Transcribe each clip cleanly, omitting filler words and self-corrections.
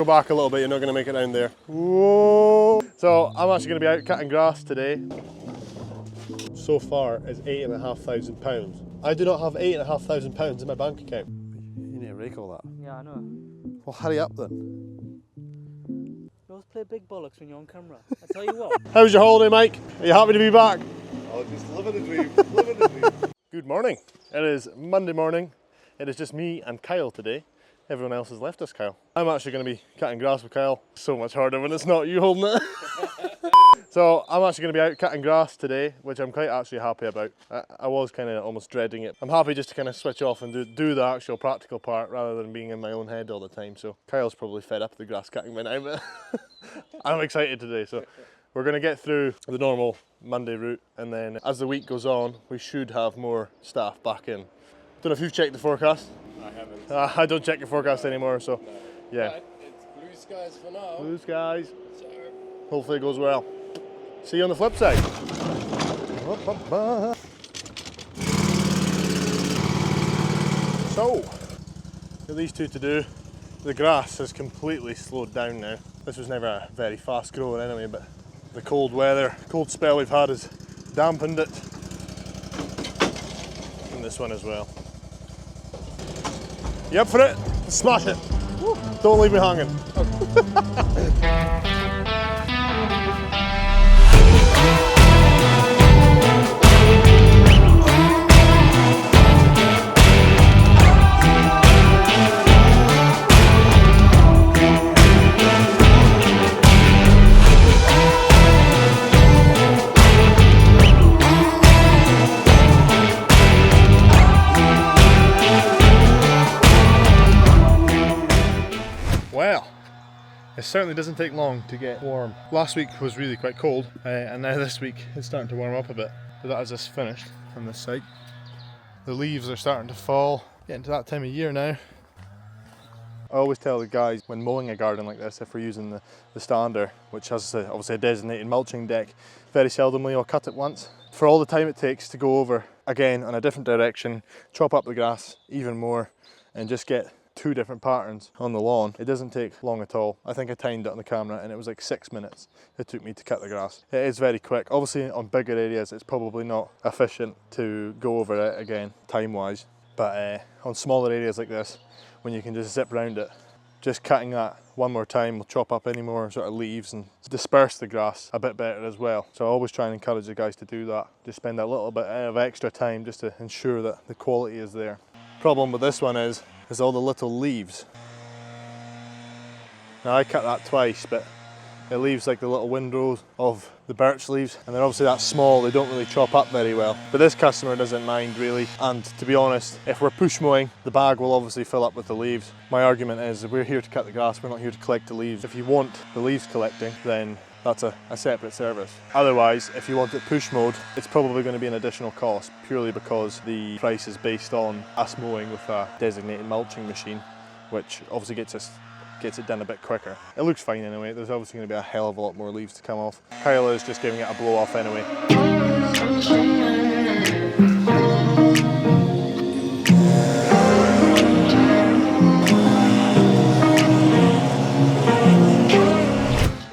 Go back a little bit, you're not going to make it down there. Whoa! So I'm actually going to be out cutting grass today. So far is £8,500. I do not have £8,500 in my bank account. You need to rake all that. Yeah, I know. Well, hurry up then. You always play big bollocks when you're on camera. I tell you what. How was your holiday, Mike? Are you happy to be back? Oh, just living the dream, living the dream. Good morning. It is Monday morning. It is just me and Kyle today. Everyone else has left us, Kyle. I'm actually going to be cutting grass with Kyle. So much harder when it's not you holding it. So I'm actually going to be out cutting grass today, which I'm quite actually happy about. I was kind of almost dreading it. I'm happy just to kind of switch off and do the actual practical part rather than being in my own head all the time. So Kyle's probably fed up with the grass cutting by now, but I'm excited today. So we're going to get through the normal Monday route, and then as the week goes on, we should have more staff back in. Don't know if you've checked the forecast. I haven't. I don't check your forecast anymore, so yeah. But it's blue skies for now. Blue skies. So Hopefully it goes well. See you on the flip side. So, got these two to do. The grass has completely slowed down now. This was never a very fast grower anyway, but the cold weather, cold spell we've had has dampened it. And this one as well. You up for it? Smash it. Woo. Don't leave me hanging. Well, it certainly doesn't take long to get warm. Last week was really quite cold, and now this week it's starting to warm up a bit. But that is us finished from this site. The leaves are starting to fall, getting to that time of year now. I always tell the guys when mowing a garden like this, if we're using the stander, which has obviously a designated mulching deck, very seldomly I'll cut it once. For all the time it takes to go over again in a different direction, chop up the grass even more, and just get 2 different patterns on the lawn, it doesn't take long at all. I think I timed it on the camera and it was like 6 minutes it took me to cut the grass. It is very quick. Obviously on bigger areas it's probably not efficient to go over it again time wise, but on smaller areas like this, when you can just zip around it, just cutting that one more time will chop up any more sort of leaves and disperse the grass a bit better as well. So I always try and encourage the guys to do that. Just spend a little bit of extra time just to ensure that the quality is there. Problem with this one is all the little leaves. Now I cut that twice, but it leaves like the little windrows of the birch leaves, and they're obviously that small, they don't really chop up very well. But this customer doesn't mind really, and to be honest, if we're push mowing, the bag will obviously fill up with the leaves. My argument is we're here to cut the grass, we're not here to collect the leaves. If you want the leaves collecting, then that's a separate service. Otherwise, if you want it push mowed, it's probably going to be an additional cost, purely because the price is based on us mowing with a designated mulching machine, which obviously gets it done a bit quicker. It looks fine anyway. There's obviously going to be a hell of a lot more leaves to come off. Kyle is just giving it a blow off anyway.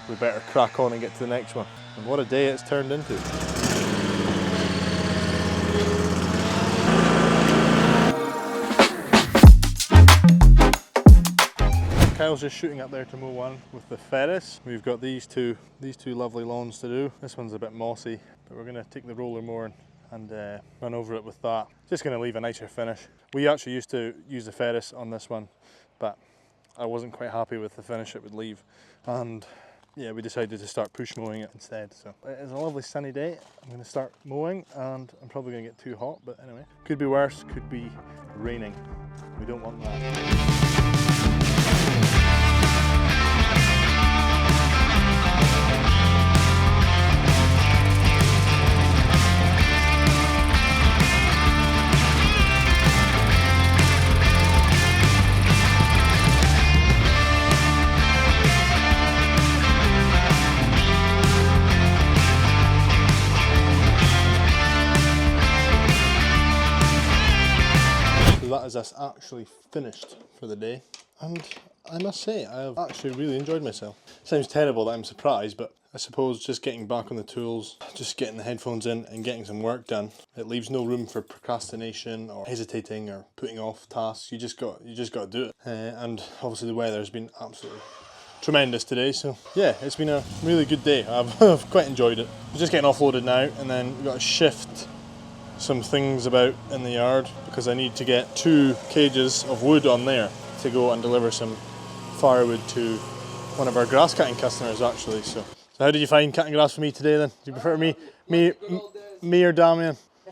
We better crack on and get to the next one. And what a day it's turned into. Kyle's just shooting up there to mow one with the Ferris. We've got these two lovely lawns to do. This one's a bit mossy, but we're going to take the roller mower and run over it with that. Just going to leave a nicer finish. We actually used to use the Ferris on this one, but I wasn't quite happy with the finish it would leave, and yeah, we decided to start push mowing it instead. So it's a lovely sunny day. I'm going to start mowing, and I'm probably going to get too hot, but anyway, could be worse, could be raining. We don't want that. That is us actually finished for the day, and I must say, I have actually really enjoyed myself. Sounds terrible that I'm surprised, but I suppose just getting back on the tools, just getting the headphones in and getting some work done, it leaves no room for procrastination or hesitating or putting off tasks. You just got to do it. And obviously the weather has been absolutely tremendous today, so yeah, it's been a really good day. I've quite enjoyed it. We're just getting offloaded now, and then we've got to shift some things about in the yard because I need to get 2 cages of wood on there to go and deliver some firewood to one of our grass cutting customers actually. So how did you find cutting grass for me today then? Do you prefer me or Damien? I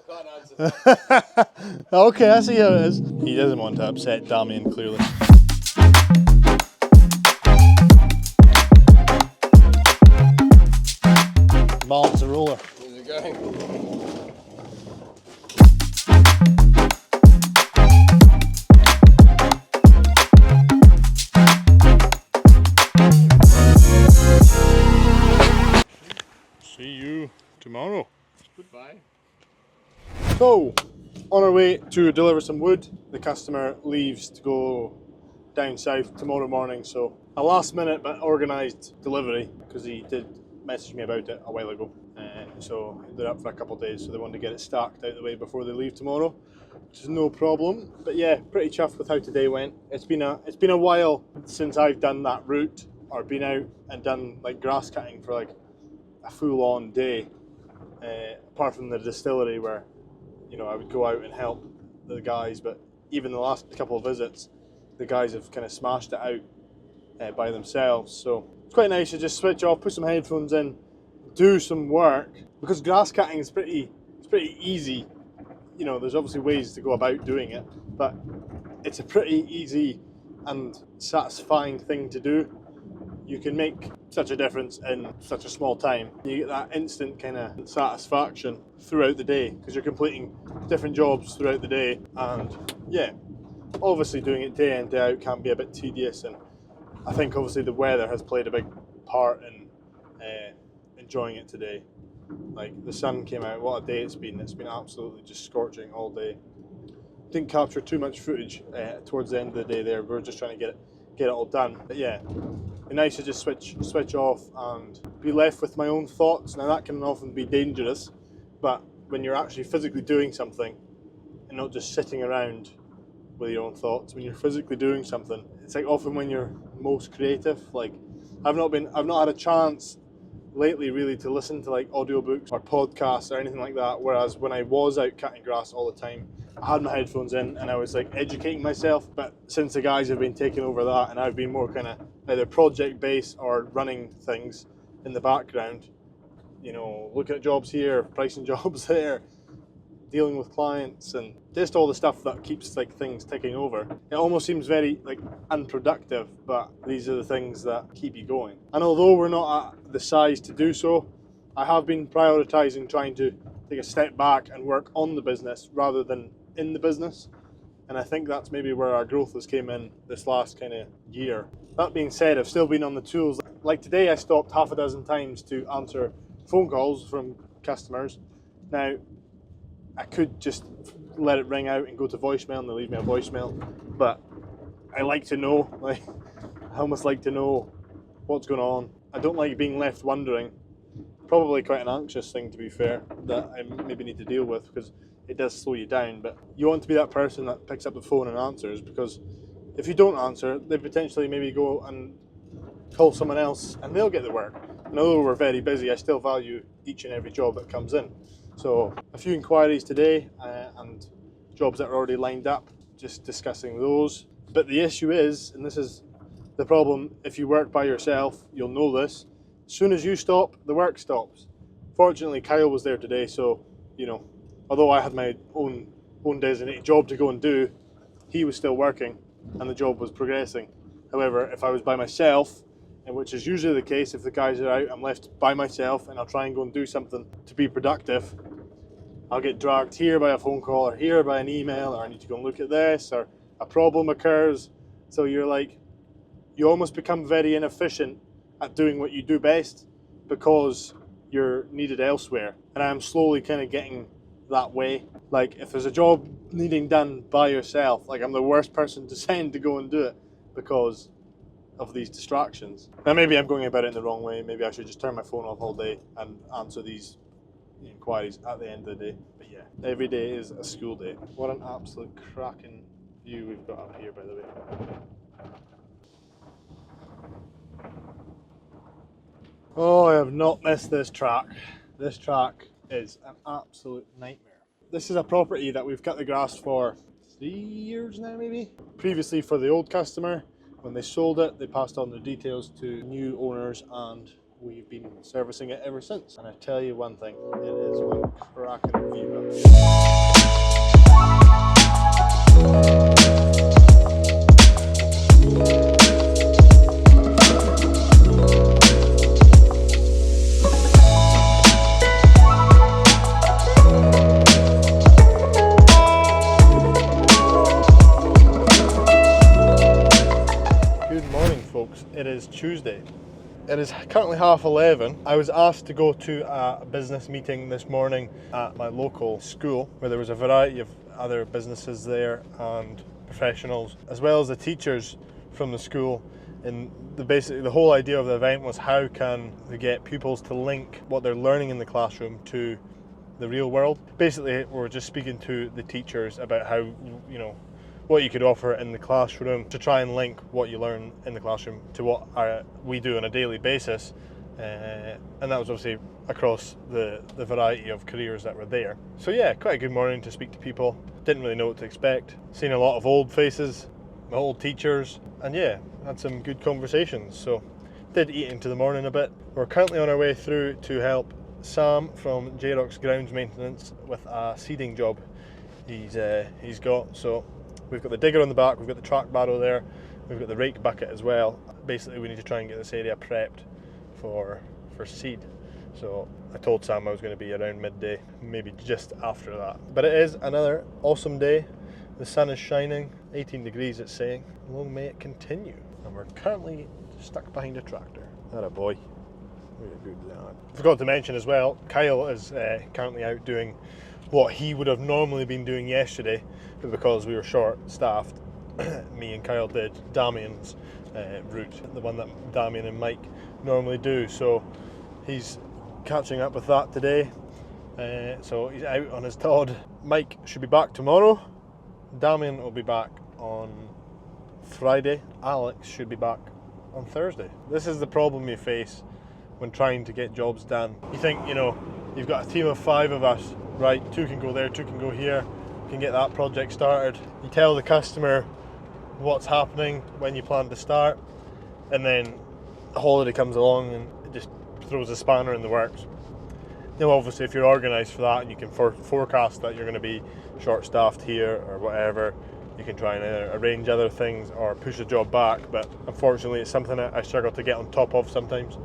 can't answer. Okay, I see how it is. He doesn't want to upset Damien clearly. Balance the roller. Where's it going? See you tomorrow. Goodbye. So, on our way to deliver some wood, the customer leaves to go down south tomorrow morning. So, a last minute but organised delivery because he did message me about it a while ago. So they're up for a couple of days, so they wanted to get it stacked out of the way before they leave tomorrow, which is no problem. But yeah, pretty chuffed with how today went. It's been a while since I've done that route or been out and done like grass cutting for like a full-on day. Apart from the distillery where, you know, I would go out and help the guys, but even the last couple of visits, the guys have kind of smashed it out by themselves. So it's quite nice to just switch off, put some headphones in, do some work, because grass cutting is pretty easy. You know, there's obviously ways to go about doing it, but it's a pretty easy and satisfying thing to do. You can make such a difference in such a small time. You get that instant kind of satisfaction throughout the day because you're completing different jobs throughout the day. And yeah, obviously doing it day in, day out can be a bit tedious, and I think obviously the weather has played a big part in enjoying it today. Like the sun came out, what a day it's been. It's been absolutely just scorching all day. Didn't capture too much footage towards the end of the day there. We were just trying to get it all done. But yeah, be nice to just switch off and be left with my own thoughts. Now that can often be dangerous, but when you're actually physically doing something and not just sitting around with your own thoughts, when you're physically doing something, it's like often when you're most creative. Like I've not had a chance lately really to listen to like audiobooks or podcasts or anything like that, whereas when I was out cutting grass all the time, I had my headphones in and I was like educating myself. But since the guys have been taking over that and I've been more kind of either project based or running things in the background, you know, looking at jobs here, pricing jobs there, dealing with clients, and just all the stuff that keeps like things ticking over. It almost seems very like unproductive, but these are the things that keep you going. And although we're not at the size to do so, I have been prioritizing trying to take a step back and work on the business rather than in the business. And I think that's maybe where our growth has came in this last kind of year. That being said, I've still been on the tools. Like today I stopped half a dozen times to answer phone calls from customers. Now, I could just let it ring out and go to voicemail and they leave me a voicemail, but I like to know, like, I almost like to know what's going on. I don't like being left wondering. Probably quite an anxious thing, to be fair, that I maybe need to deal with because it does slow you down, but you want to be that person that picks up the phone and answers, because if you don't answer, they potentially maybe go and call someone else and they'll get the work. And although we're very busy, I still value each and every job that comes in. So a few inquiries today and jobs that are already lined up, just discussing those. But the issue is, and this is the problem, if you work by yourself, you'll know this, as soon as you stop, the work stops. Fortunately, Kyle was there today, so, you know, although I had my own designated job to go and do, he was still working and the job was progressing. However, if I was by myself, and which is usually the case, if the guys are out, I'm left by myself and I'll try and go and do something to be productive. I'll get dragged here by a phone call or here by an email, or I need to go and look at this, or a problem occurs. So you're like, you almost become very inefficient at doing what you do best because you're needed elsewhere. And I'm slowly kind of getting that way. Like if there's a job needing done by yourself, like I'm the worst person to send to go and do it because of these distractions. Now maybe I'm going about it in the wrong way. Maybe I should just turn my phone off all day and answer these inquiries at the end of the day. But yeah, every day is a school day. What an absolute cracking view we've got up here, by the way. Oh, I have not missed this track. This track is an absolute nightmare. This is a property that we've cut the grass for 3 years now, maybe. Previously for the old customer, when they sold it, they passed on the details to new owners and we've been servicing it ever since. And I tell you one thing, it is one cracking view up folks. It is Tuesday. It is currently 11:30. I was asked to go to a business meeting this morning at my local school where there was a variety of other businesses there and professionals as well as the teachers from the school. And basically the whole idea of the event was how can they get pupils to link what they're learning in the classroom to the real world. Basically we're just speaking to the teachers about how, you know, what you could offer in the classroom to try and link what you learn in the classroom to what we do on a daily basis. And that was obviously across the variety of careers that were there. So yeah, quite a good morning to speak to people. Didn't really know what to expect. Seen a lot of old faces, old teachers, and yeah, had some good conversations. So did eat into the morning a bit. We're currently on our way through to help Sam from Jayrock Grounds Maintenance with a seeding job he's got. So we've got the digger on the back, we've got the track barrow there, we've got the rake bucket as well. Basically we need to try and get this area prepped for seed. So I told Sam I was going to be around midday, maybe just after that. But it is another awesome day. The sun is shining, 18 degrees it's saying. Long may it continue. And we're currently stuck behind a tractor. Atta boy. Really good lad. Forgot to mention as well, Kyle is currently out doing what he would have normally been doing yesterday, but because we were short-staffed, me and Kyle did Damien's route, the one that Damien and Mike normally do. So he's catching up with that today. So he's out on his Todd. Mike should be back tomorrow. Damien will be back on Friday. Alex should be back on Thursday. This is the problem you face when trying to get jobs done. You think, you know, you've got a team of 5 of us, right? 2 can go there, 2 can go here, can get that project started. You tell the customer what's happening, when you plan to start, and then a holiday comes along and it just throws a spanner in the works. Now obviously if you're organised for that and you can forecast that you're going to be short-staffed here or whatever, you can try and either arrange other things or push the job back, but unfortunately it's something that I struggle to get on top of sometimes,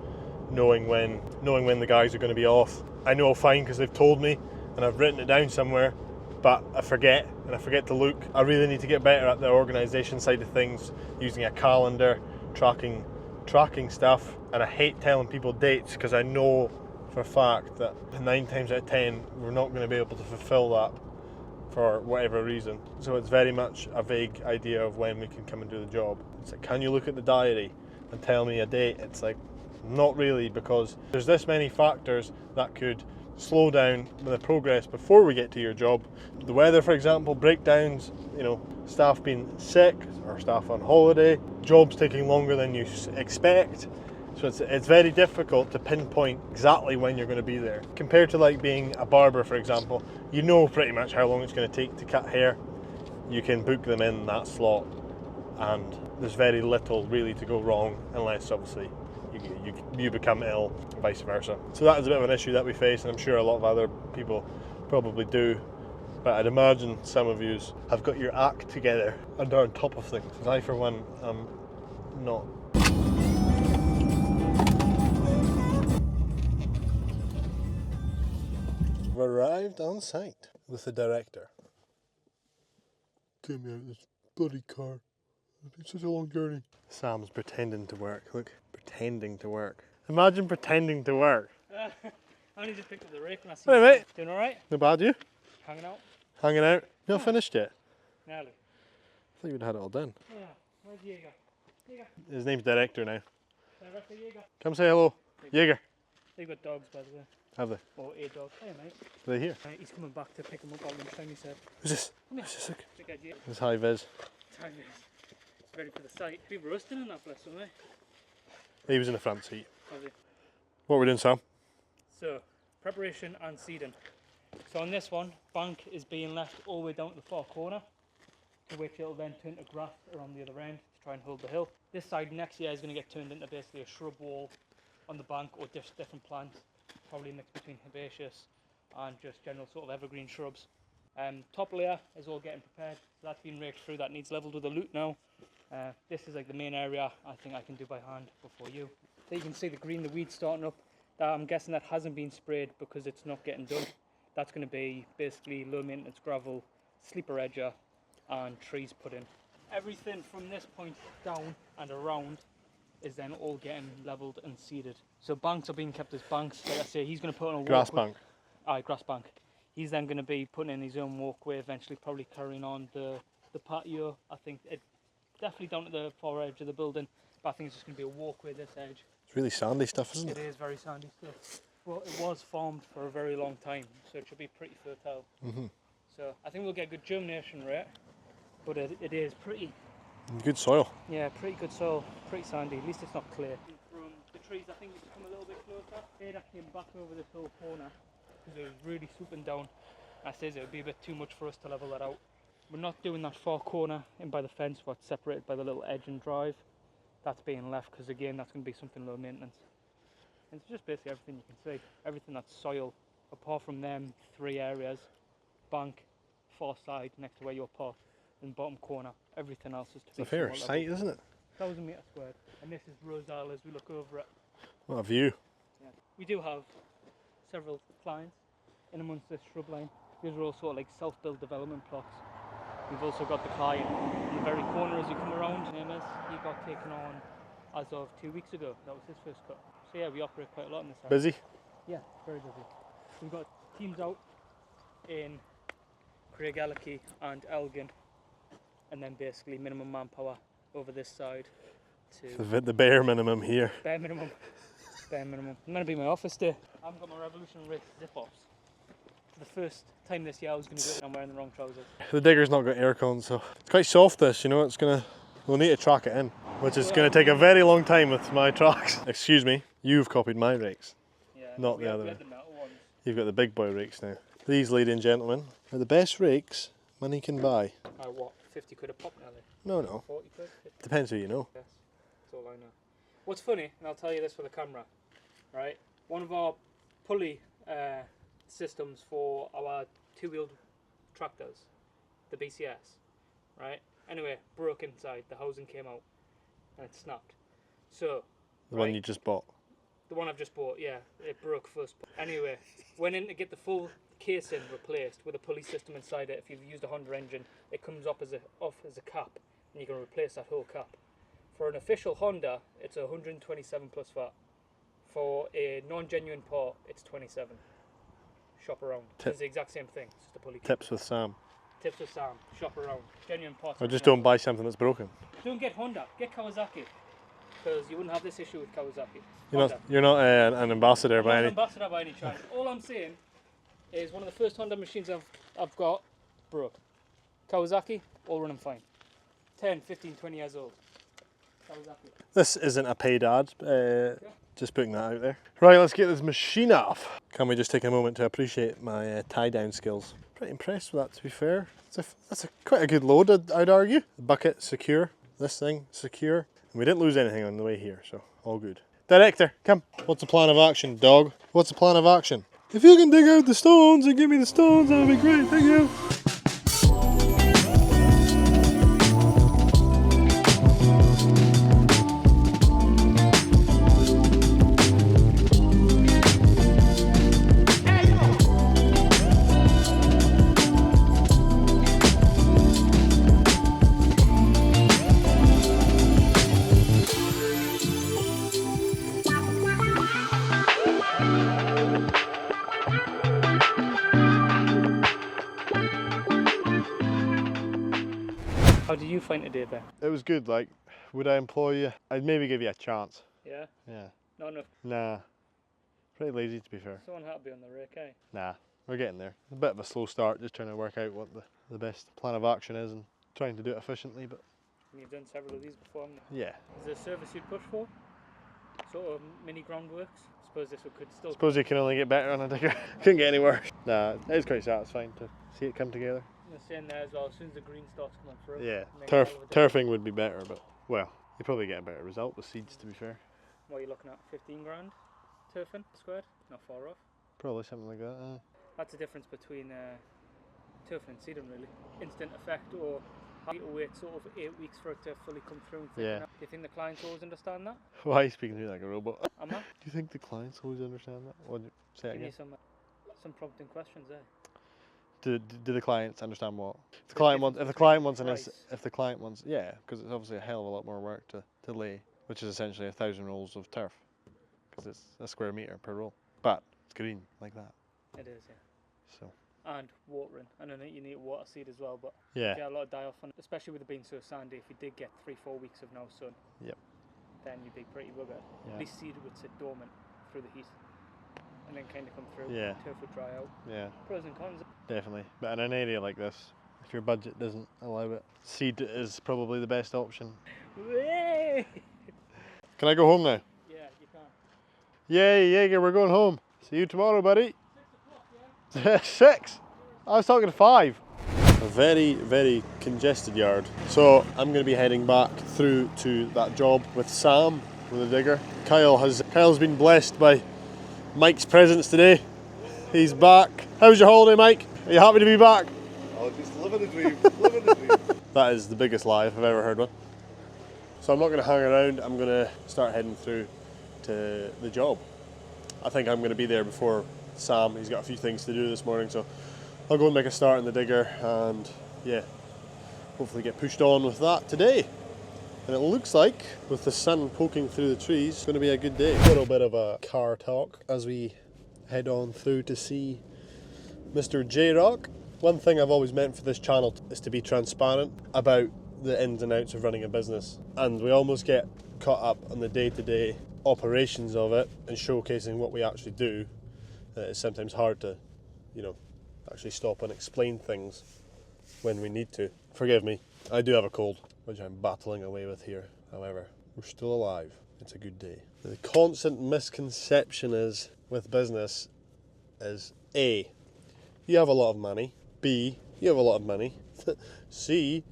knowing when the guys are going to be off. I know fine because they've told me and I've written it down somewhere, but I forget to look. I really need to get better at the organisation side of things, using a calendar, tracking stuff, and I hate telling people dates because I know for a fact that 9 times out of 10 we're not going to be able to fulfil that for whatever reason. So it's very much a vague idea of when we can come and do the job. It's like, can you look at the diary and tell me a date? It's like, not really, because there's this many factors that could slow down the progress before we get to your job. The weather, for example, breakdowns, you know, staff being sick or staff on holiday, jobs taking longer than you expect. So it's very difficult to pinpoint exactly when you're going to be there. Compared to like being a barber, for example, you know pretty much how long it's going to take to cut hair. You can book them in that slot and there's very little really to go wrong unless obviously you become ill, vice versa. So that is a bit of an issue that we face, and I'm sure a lot of other people probably do. But I'd imagine some of you have got your act together and are on top of things. Because I, for one, am not. We've arrived on site with the director. Take me out of this bloody car. It's been such a long journey. Sam's pretending to work. Look, pretending to work. Imagine pretending to work. I only just picked up the rake when I see Hey you. mate. Doing alright? No bad, you? Hanging out? Hanging out? You're not finished yet? Nearly. I thought you would have had it all done. Yeah, where's Jaeger? Jaeger. His name's Director now. Director Jaeger. Come say hello. Jaeger. They've got dogs, by the way. Have they? Or a dog. Hey, mate. Are they here? He's coming back to pick him up at lunchtime, he said. Who's this? Come here. Who's this? Look. Big idea. This is high vis. Time is. It's ready for the site. We've been roasting in that place, haven't we? He was in the front seat. Has he? What are we doing, Sam? So, preparation and seeding. So on this one, bank is being left all the way down to the far corner, to which it'll then turn to grass around the other end to try and hold the hill. This side next year is going to get turned into basically a shrub wall on the bank, or different plants, probably mixed between herbaceous and just general sort of evergreen shrubs. Top layer is all getting prepared, so that's been raked through. That needs leveled with a lute now. This is like the main area I think I can do by hand before you. So you can see the green, the weeds starting up. I'm guessing that hasn't been sprayed because it's not getting done. That's going to be basically low maintenance gravel, sleeper edger and trees put in. Everything from this point down and around is then all getting levelled and seeded. So banks are being kept as banks. Like I say, he's going to put on a Grass walkway. bank. Aye, grass bank. He's then going to be putting in his own walkway, eventually probably carrying on the patio. I think it definitely down to the far edge of the building, but I think it's just going to be a walkway this edge. It's really sandy stuff, isn't it? It is very sandy stuff. Well, it was farmed for a very long time, so it should be pretty fertile. So I think we'll get a good germination rate, but it is pretty, Good soil. yeah, pretty good soil, pretty sandy. At least it's not clear. From the trees, I think it's come a little bit closer. Ada came back over this whole corner because it was really swooping down. I says it would be a bit too much for us to level that out. We're not doing that far corner in by the fence, what's separated by the little edge and drive. That's being left because again, that's going to be something low maintenance. And it's just basically everything you can see, everything that's soil, apart from them 3 areas, bank, far side next to where you're parked, and bottom corner, everything else is to It's be a fair somewhat site, level. isn't it? 1,000 metres squared, and this is Rosal as we look over it. What a view. Yeah. We do have several clients in amongst this shrub line. These are all sort of like self-built development plots. We've also got the client in the very corner as you come around. His name is, he got taken on as of 2 weeks ago. That was his first cut. So yeah, we operate quite a lot in this area. Busy? Yeah, very busy. We've got teams out in Craigellachie and Elgin, and then basically minimum manpower over this side to The bare minimum here. bare minimum. Bare minimum. I'm going to be in my office day. I've got my Revolution Race zip-offs. For the first time this year I was going to do it and I'm wearing the wrong trousers. The digger's not got aircon, so it's quite soft this, you know, we'll need to track it in, which is going to take a very long time with my tracks. Excuse me, you've copied my rakes, Yeah, not we the had- other we way. had the metal ones. You've got the big boy rakes now. These, ladies and gentlemen, are the best rakes money can buy. What, 50 quid a pop now? No, 40 quid? 50? depends who you know. Yes, that's all I know. What's funny, and I'll tell you this for the camera, right? One of our pulley systems for our two-wheeled tractors, the BCS, right? Anyway, broke inside, the housing came out, and it snapped. So, The one you just bought. the one I've just bought, yeah, it broke first. Anyway, went in to get the full casing replaced with a pulley system inside it. If you've used a Honda engine, it comes off as a cap, and you can replace that whole cap. For an official Honda, it's 127 plus VAT. For a non-genuine part, it's 27. Shop around. It's the exact same thing. It's just a pulley. Tips with Sam. Tips with Sam. Shop around. Genuine parts. Or just don't buy something that's broken. Don't get Honda. Get Kawasaki. Because you wouldn't have this issue with Kawasaki. You're not an ambassador I'm by not an any. ambassador by any chance. All I'm saying is one of the first Honda machines I've got broke. Kawasaki, all running fine. 10, 15, 20 years old. Kawasaki. This isn't a paid ad. Just putting that out there. Right, let's get this machine off. Can we just take a moment to appreciate my tie-down skills? Pretty impressed with that, to be fair. That's quite a good load, I'd argue. The bucket secure, this thing secure. And we didn't lose anything on the way here, so all good. Director, come. What's the plan of action, dog? What's the plan of action? If you can dig out the stones and give me the stones, that would be great. Thank you. find today, Ben? It was good. Like, would I employ you? I'd maybe give you a chance. Yeah? Yeah. Not enough. Nah. Pretty lazy, to be fair. Someone had to be on the rake, eh? Nah. We're getting there. A bit of a slow start, just trying to work out what the best plan of action is and trying to do it efficiently, but And you've done several of these before, haven't you? yeah. Is there a service you'd push for? Sort of mini groundworks? Suppose this could still... Suppose you can only get better on a digger. Couldn't get any worse. Nah, it is quite satisfying to see it come together. You're saying there as well, as soon as the green starts coming through. Yeah. make a hell of a difference. Turfing would be better, but well, you probably get a better result with seeds, to be fair. What are you looking at? 15 grand turfing squared? Not far off. Probably something like that. That's the difference between turfing and seeding, really. Instant effect, or have to wait sort of 8 weeks for it to fully come through and thicken Yeah. up. Do you think the clients always understand that? Why are you speaking to me like a robot? Am I? Do you think the clients always understand that? What did you say it Give me again? some prompting questions there. Do the clients understand what? If the The client wants, price. if the client wants, yeah, because it's obviously a hell of a lot more work to lay, which is essentially 1,000 rolls of turf, because it's a square metre per roll. But it's green like that, It is, yeah. so And watering. I know that you need water seed as well, but yeah, get a lot of die off on it, especially with it being so sandy. If you did get 3-4 weeks of no sun, Yep. then you'd be pretty buggered. Yeah. At least seed would sit dormant through the heat and then kind of come through. Yeah. Turf would dry out. yeah, Pros and cons. definitely. But in an area like this, if your budget doesn't allow it, seed is probably the best option. Way! Can I go home now? Yeah, you can. Yay, Jaeger, we're going home. See you tomorrow, buddy. 6? I was talking to 5. A very, very congested yard. So I'm going to be heading back through to that job with Sam, with the digger. Kyle's been blessed by Mike's presence today. He's back. How's your holiday, Mike? Are you happy to be back? Oh, just living the dream. Living the dream. That is the biggest lie if I've ever heard one. So I'm not going to hang around. I'm going to start heading through to the job. I think I'm going to be there before Sam. He's got a few things to do this morning, so I'll go and make a start in the digger and yeah, hopefully get pushed on with that today. And it looks like, with the sun poking through the trees, it's going to be a good day. A little bit of a car talk as we head on through to see Mr. Jayrock. One thing I've always meant for this channel is to be transparent about the ins and outs of running a business. And we almost get caught up on the day-to-day operations of it and showcasing what we actually do. It's sometimes hard to, actually stop and explain things when we need to. Forgive me, I do have a cold, which I'm battling away with here. However, we're still alive. It's a good day. The constant misconception is with business is A, you have a lot of money. B, you have a lot of money. C,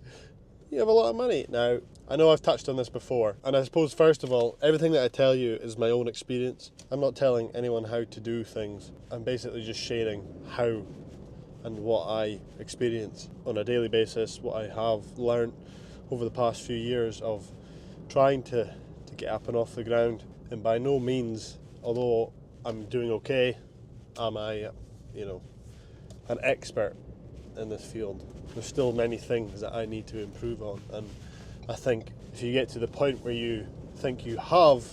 you have a lot of money. Now, I know I've touched on this before, and I suppose first of all, everything that I tell you is my own experience. I'm not telling anyone how to do things. I'm basically just sharing how and what I experience on a daily basis, what I have learned over the past few years of trying to get up and off the ground. And by no means, although I'm doing okay, am I, an expert in this field. There's still many things that I need to improve on, and I think if you get to the point where you think you have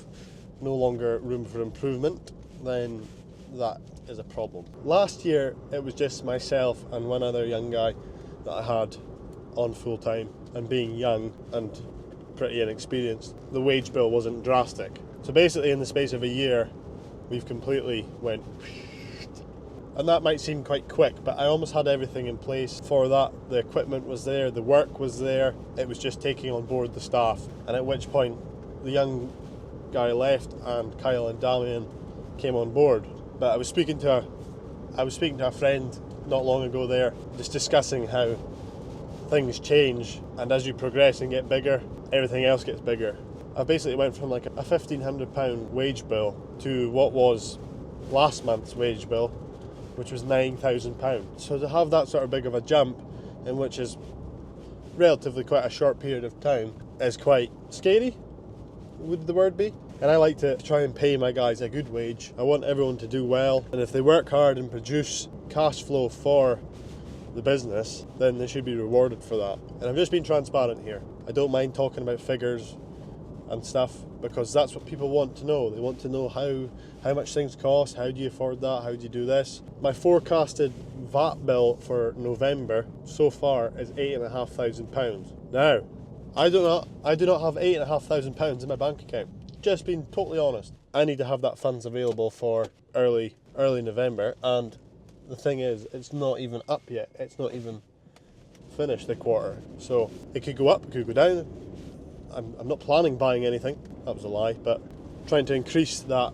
no longer room for improvement, then that is a problem. Last year it was just myself and one other young guy that I had on full time, and being young and pretty inexperienced, the wage bill wasn't drastic. So basically in the space of a year we've completely went, and that might seem quite quick, but I almost had everything in place for that. The equipment was there, the work was there, it was just taking on board the staff. And at which point the young guy left and Kyle and Damien came on board. But I was speaking to a friend not long ago there, just discussing how things change, and as you progress and get bigger, everything else gets bigger. I basically went from like a £1,500 wage bill to what was last month's wage bill, which was £9,000. So to have that sort of big of a jump, in which is relatively quite a short period of time, is quite scary, would the word be. And I like to try and pay my guys a good wage. I want everyone to do well, and if they work hard and produce cash flow for the business, then they should be rewarded for that. And I've just been transparent here. I don't mind talking about figures and stuff, because that's what people want to know. They want to know how much things cost, how do you afford that, how do you do this. My forecasted VAT bill for November so far is £8,500. Now, I do not have £8,500 in my bank account. Just being totally honest. I need to have that funds available for early November, and the thing is, it's not even up yet. It's not even finished the quarter. So it could go up, it could go down. I'm not planning buying anything. That was a lie, but trying to increase that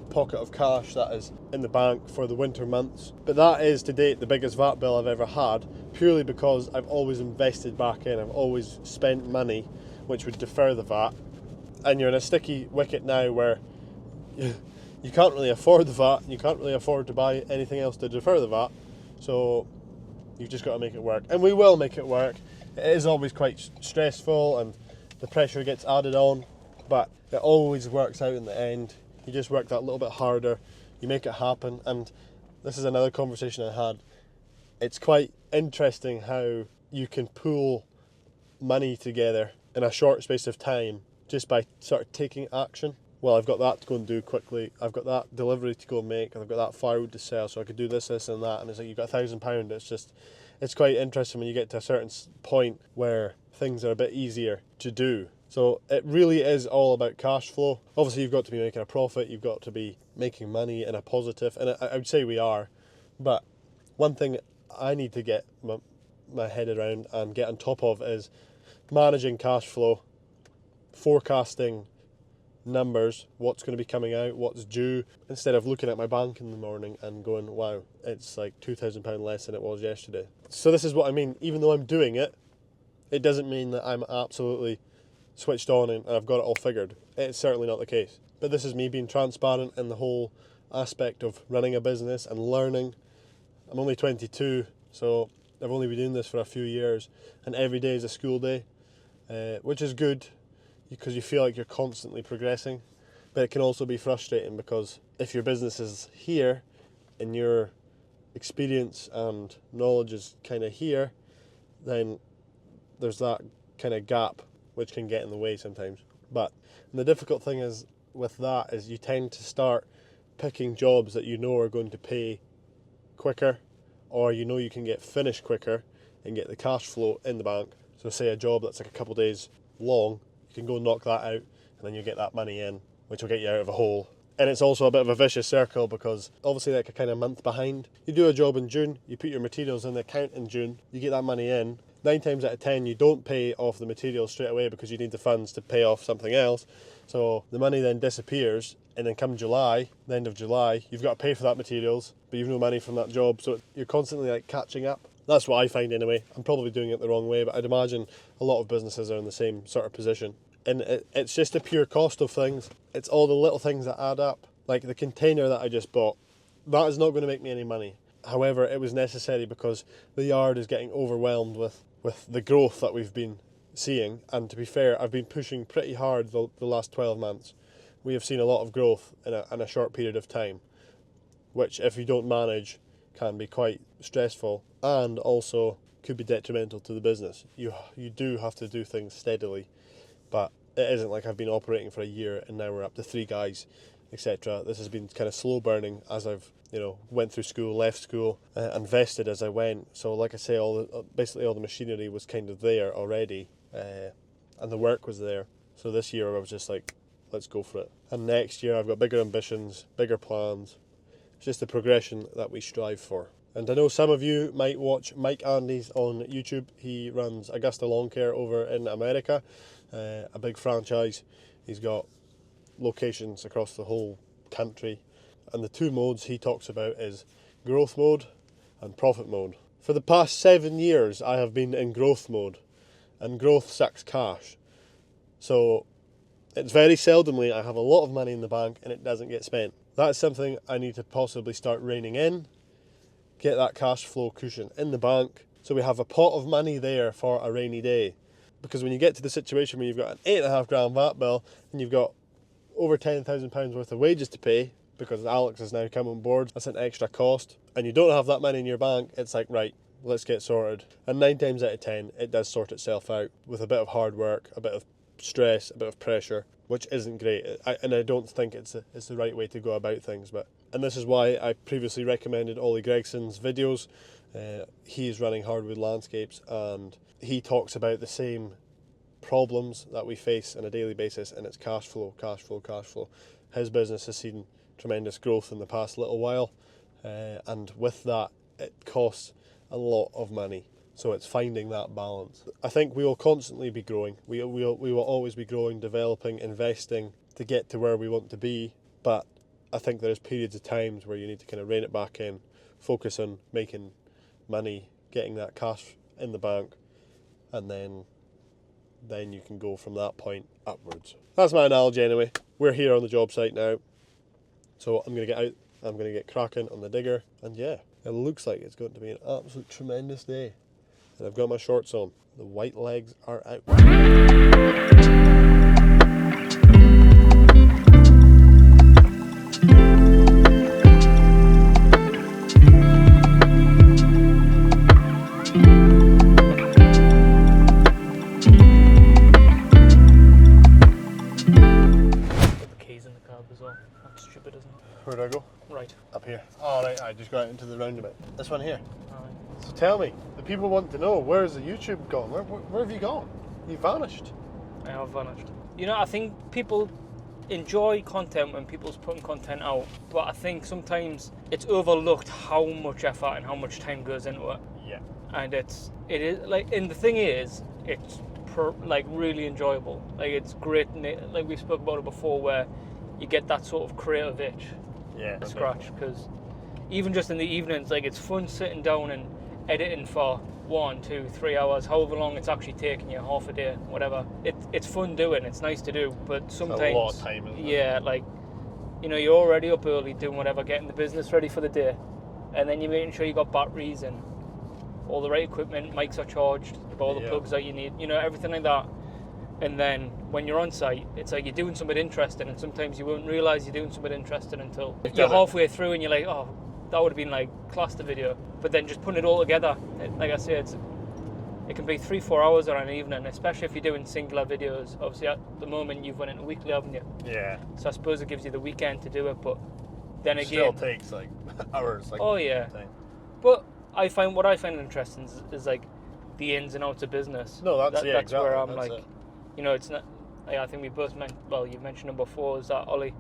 pocket of cash that is in the bank for the winter months. But that is to date the biggest VAT bill I've ever had, purely because I've always invested back in. I've always spent money which would defer the VAT, and you're in a sticky wicket now where you can't really afford the VAT, and you can't really afford to buy anything else to defer the VAT, so you've just got to make it work. And we will make it work. It is always quite stressful and the pressure gets added on, but it always works out in the end. You just work that little bit harder, you make it happen. And this is another conversation I had. It's quite interesting how you can pool money together in a short space of time just by sort of taking action. Well, I've got that to go and do quickly, I've got that delivery to go and make, and I've got that firewood to sell, so I could do this and that, and it's like you've got £1,000. It's quite interesting when you get to a certain point where things are a bit easier to do. So it really is all about cash flow. Obviously you've got to be making a profit, you've got to be making money in a positive, and I would say we are. But one thing I need to get my head around and get on top of is managing cash flow, forecasting numbers, what's going to be coming out, what's due, instead of looking at my bank in the morning and going, wow, it's like £2,000 less than it was yesterday. So this is what I mean. Even though I'm doing it, it doesn't mean that I'm absolutely switched on and I've got it all figured. It's certainly not the case. But this is me being transparent in the whole aspect of running a business and learning. I'm only 22, so I've only been doing this for a few years, and every day is a school day, which is good because you feel like you're constantly progressing. But it can also be frustrating because if your business is here and your experience and knowledge is kind of here, then there's that kind of gap which can get in the way sometimes. But the difficult thing is with that is you tend to start picking jobs that you know are going to pay quicker, or you know you can get finished quicker and get the cash flow in the bank. So say a job that's like a couple of days long, you can go knock that out and then you get that money in, which will get you out of a hole. And it's also a bit of a vicious circle because obviously like a kind of month behind. You do a job in June, you put your materials in the account in June, you get that money in. 9 times out of 10 you don't pay off the materials straight away because you need the funds to pay off something else. So the money then disappears, and then come July, the end of July, you've got to pay for that materials, but you've no money from that job, so you're constantly like catching up. That's what I find anyway. I'm probably doing it the wrong way, but I'd imagine a lot of businesses are in the same sort of position. And it's just the pure cost of things. It's all the little things that add up. Like the container that I just bought, that is not going to make me any money. However, it was necessary because the yard is getting overwhelmed with the growth that we've been seeing. And to be fair, I've been pushing pretty hard the last 12 months. We have seen a lot of growth in a short period of time, which if you don't manage can be quite stressful and also could be detrimental to the business. You do have to do things steadily, but it isn't like I've been operating for a year and now we're up to 3 guys, etc. This has been kind of slow burning as I've went through school, left school, invested as I went. So like I say, basically all the machinery was kind of there already, and the work was there. So this year I was just like, let's go for it. And next year I've got bigger ambitions, bigger plans. It's just the progression that we strive for. And I know some of you might watch Mike Andes on YouTube. He runs Augusta Lawn Care over in America, a big franchise. He's got locations across the whole country. And the 2 modes he talks about is growth mode and profit mode. For the past 7 years I have been in growth mode, and growth sucks cash. So it's very seldomly I have a lot of money in the bank and it doesn't get spent. That's something I need to possibly start reining in, get that cash flow cushion in the bank so we have a pot of money there for a rainy day. Because when you get to the situation where you've got an £8,500 VAT bill and you've got over £10,000 worth of wages to pay, because Alex has now come on board, that's an extra cost, and you don't have that money in your bank, it's like, right, let's get sorted. And 9 times out of 10 it does sort itself out with a bit of hard work, a bit of stress, a bit of pressure, which isn't great. And I don't think it's the right way to go about things. And this is why I previously recommended Ollie Gregson's videos. He is running Hardwood Landscapes and he talks about the same problems that we face on a daily basis, and it's cash flow. His business has seen tremendous growth in the past little while, and with that, it costs a lot of money. So it's finding that balance. I think we will constantly be growing. We will always be growing, developing, investing to get to where we want to be. But I think there's periods of times where you need to kind of rein it back in, focus on making money, getting that cash in the bank, and then you can go from that point upwards. That's my analogy anyway. We're here on the job site now. So I'm going to get out, I'm going to get cracking on the digger, and yeah, it looks like it's going to be an absolute tremendous day. And I've got my shorts on. The white legs are out. Where do I go? Right. Up here. Oh, right, I just got out into the roundabout. This one here. Alright. So tell me, the people want to know, where's the YouTube gone? Where have you gone? You vanished. I have vanished. You know, I think people enjoy content when people's putting content out, but I think sometimes it's overlooked how much effort and how much time goes into it. Yeah. And it is like, and the thing is, it's like really enjoyable. Like it's great. Like we spoke about it before, where you get that sort of creative itch. Yeah. To scratch, because even just in the evenings, like it's fun sitting down and editing for 1, 2, 3 hours, however long it's actually taking you, half a day, whatever. It's fun doing. It's nice to do, but sometimes it's a lot of time, isn't it? Yeah, like, you know, you're already up early doing whatever, getting the business ready for the day, and then you're making sure you got batteries and all the right equipment, mics are charged, you've got all the plugs that you need, you know, everything like that. And then when you're on site, it's like you're doing something interesting, and sometimes you won't realise you're doing something interesting until you're halfway through and you're like, oh, that would have been like class the video. But then just putting it all together, like I said, it can be 3-4 hours on an evening, especially if you're doing singular videos. Obviously at the moment you've went into weekly, haven't you? Yeah. So I suppose it gives you the weekend to do it, but then it again... still takes like hours. Like, oh yeah. time. But what I find interesting is like the ins and outs of business. No, that's exactly where I'm that's like... it. You know, it's not. I think we both you mentioned him before. Is that Ollie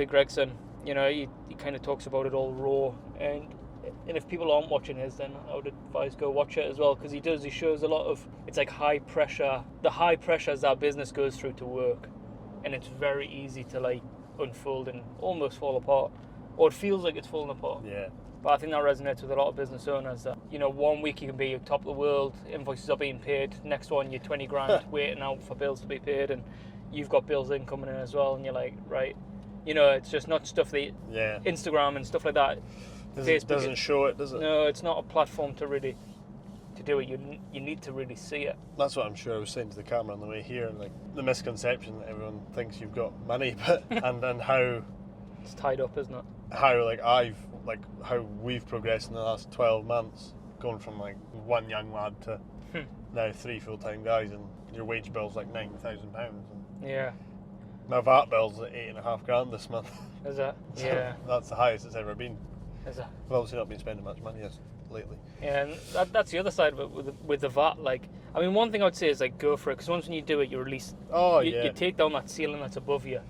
Gregson? You know, he kind of talks about it all raw, and if people aren't watching his, then I would advise go watch it as well, because he shows a lot of, it's like high pressure, the high pressures our business goes through to work, and it's very easy to like unfold and almost fall apart, or it feels like it's falling apart. Yeah. But I think that resonates with a lot of business owners, that, you know, 1 week you can be top of the world, invoices are being paid, next one you're 20 grand waiting out for bills to be paid, and you've got bills incoming in as well, and you're like, right, you know, it's just not stuff that Instagram and stuff like that. Doesn't show it, does it? No, it's not a platform to really to do it. You need to really see it. That's what I'm sure I was saying to the camera on the way here, like the misconception that everyone thinks you've got money, but and how it's tied up, isn't it? How we've progressed in the last 12 months, going from like one young lad to now 3 full-time guys, and your wage bill's like £9,000. Yeah. My VAT bill's at £8,500 this month. Is that? So yeah. That's the highest it's ever been. Is that? I've obviously not been spending much money lately. Yeah, and that's the other side of it with the VAT. Like, I mean, one thing I would say is like go for it, because once when you do it, you release. You take down that ceiling that's above you.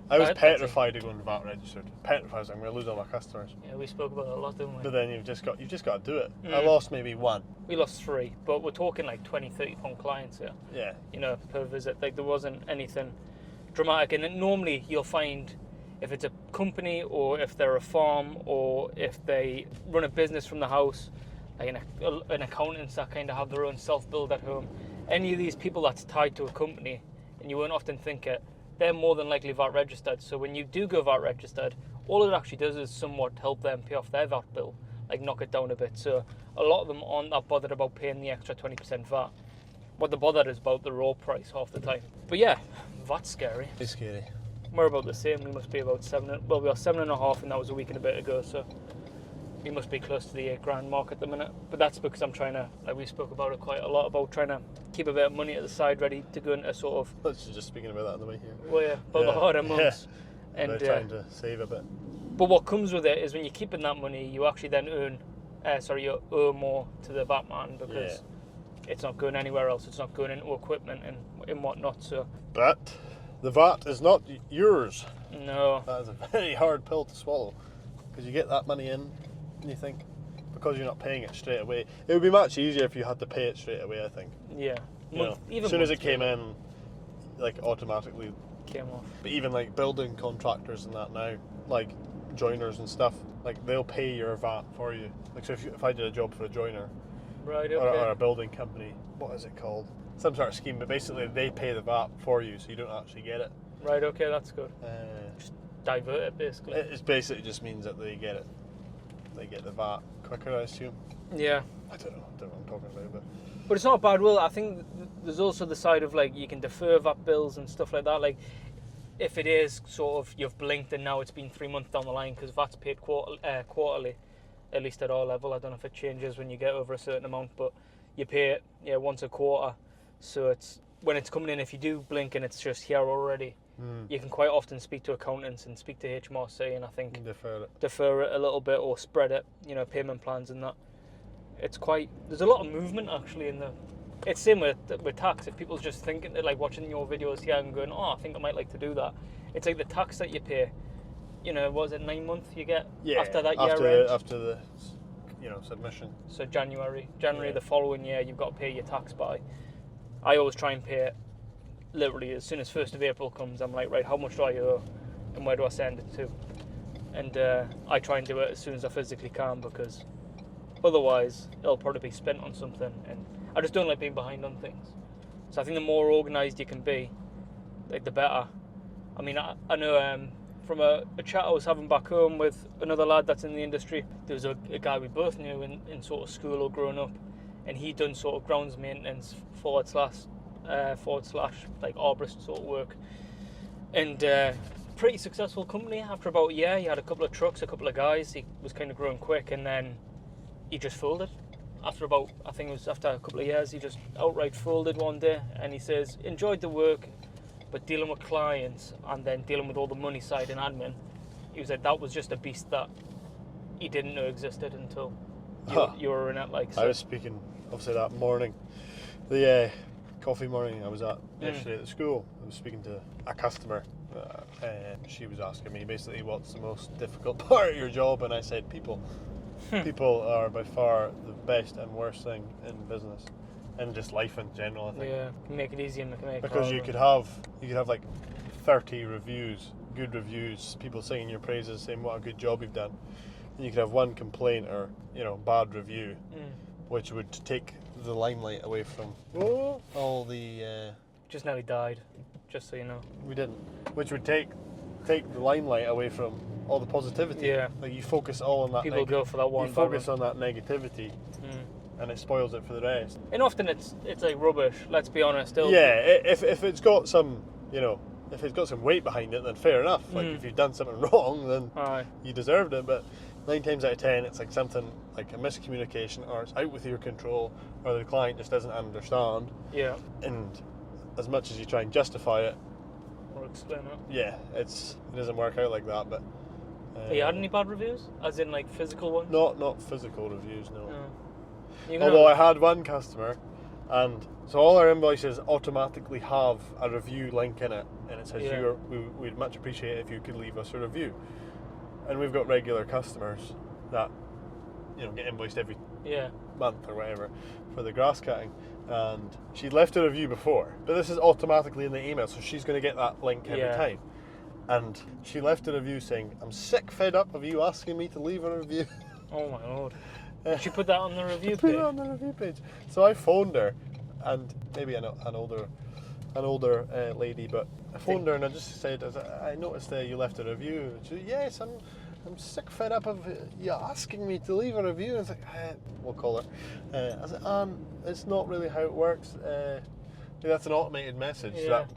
I was petrified to go into VAT registered. Petrified, I'm going to lose all my customers. Yeah, we spoke about that a lot, didn't we? But then you've just got to do it. I lost maybe 1. We lost 3, but we're talking like 20, 30 pound clients here. Yeah. You know, per visit. Like, there wasn't anything dramatic. And then normally you'll find, if it's a company or if they're a farm or if they run a business from the house, like an accountants that kind of have their own self-build at home, any of these people that's tied to a company, and you won't often think it, they're more than likely VAT registered. So when you do go VAT registered, all it actually does is somewhat help them pay off their VAT bill, like knock it down a bit. So a lot of them aren't that bothered about paying the extra 20% VAT. What they're bothered is about the raw price half the time. But yeah, VAT's scary. It's scary. We're about the same. We must be about 7. Well, we are 7.5, and that was a week and a bit ago. So we must be close to the £8,000 mark at the minute. But that's because I'm trying to, like we spoke about it quite a lot, about trying to keep a bit of money at the side ready to go into sort of... I was just speaking about that on the way here. Well, yeah, about the harder months. Yeah. And trying to save a bit. But what comes with it is when you're keeping that money, you actually then you owe more to the VAT man, because it's not going anywhere else. It's not going into equipment, and and whatnot. So But the VAT is not yours. no, That is a very hard pill to swallow, because you get that money in and you think, because you're not paying it straight away. It would be much easier if you had to pay it straight away, I think. yeah, You know, as soon as it came in, like automatically. came off. But even like building contractors and that now, like joiners and stuff, like they'll pay your VAT for you. Like so if I did a job for a joiner Right, or okay. a building company, what is it called? Some sort of scheme, but basically they pay the VAT for you, so you don't actually get it. Right, okay, that's good. Just Divert it, basically. it basically just means that they get it. They get the VAT quicker, I assume. Yeah. I don't know what I'm talking about, But it's not a bad rule. I think there's also the side of like you can defer VAT bills and stuff like that. Like if it is sort of you've blinked and now it's been 3 months down the line because VAT's paid quarterly, at least at our level. I don't know if it changes when you get over a certain amount, but you pay it once a quarter. So it's when it's coming in, if you do blink and it's just here already, you can quite often speak to accountants and speak to HMRC and I think defer it a little bit or spread it, payment plans and that. There's a lot of movement actually in the. It's same with tax. If people's just thinking, like watching your videos here and going, oh, I think I might like to do that. It's like the tax that you pay. Was it 9 months you get after that year end? After the submission. So January the following year you've got to pay your tax by. I always try and pay it literally as soon as 1st of April comes. I'm like, right, how much do I owe and where do I send it to? And I try and do it as soon as I physically can because otherwise it'll probably be spent on something and I just don't like being behind on things. So I think the more organised you can be, like the better. I mean, I know from a chat I was having back home with another lad that's in the industry, there was a guy we both knew in sort of school or growing up, and he'd done sort of grounds maintenance forward slash like arborist sort of work. And pretty successful company. After about a year, he had a couple of trucks, a couple of guys, he was kind of growing quick, and then he just folded. After a couple of years, he just outright folded one day, and he says, enjoyed the work, but dealing with clients and then dealing with all the money side and admin, he was like, that was just a beast that he didn't know existed until you were in it. Like, so. I was speaking, obviously that morning, the coffee morning I was at yesterday at the school, I was speaking to a customer, and she was asking me basically what's the most difficult part of your job, and I said people. People are by far the best and worst thing in business and just life in general, I think. Yeah, can make it easy and make it because you could have like 30 reviews, good reviews, people singing your praises, saying what a good job you've done. And you could have one complaint or bad review, which would take the limelight away from all the. Just nearly died, just so you know. We didn't, which would take the limelight away from all the positivity. Yeah. Like you focus all on that. People go for that one. You focus on that negativity, and it spoils it for the rest. And often it's like rubbish. Let's be honest. If it's got some if it's got some weight behind it, then fair enough. Like if you've done something wrong, then you deserved it. But 9 times out of 10, it's like something like a miscommunication, or it's out with your control, or the client just doesn't understand. Yeah. And as much as you try and justify it, or explain it. Yeah, it doesn't work out like that. But have you had any bad reviews? As in like physical ones? Not physical reviews, no. Although I had one customer, and so all our invoices automatically have a review link in it, and it says we'd much appreciate it if you could leave us a review. And we've got regular customers that get invoiced every month or whatever for the grass cutting, and she'd left a review before, but this is automatically in the email, so she's going to get that link every time. And she left a review saying, I'm sick fed up of you asking me to leave a review. Oh my lord. Did she put that on the review page? Put it on the review page. So I phoned her, and maybe an older lady, but I phoned her and I just said, I noticed you left a review. And she said, yes, I'm sick fed up of you asking me to leave a review. And I was like, we'll call her. I said, it's not really how it works. That's an automated message that,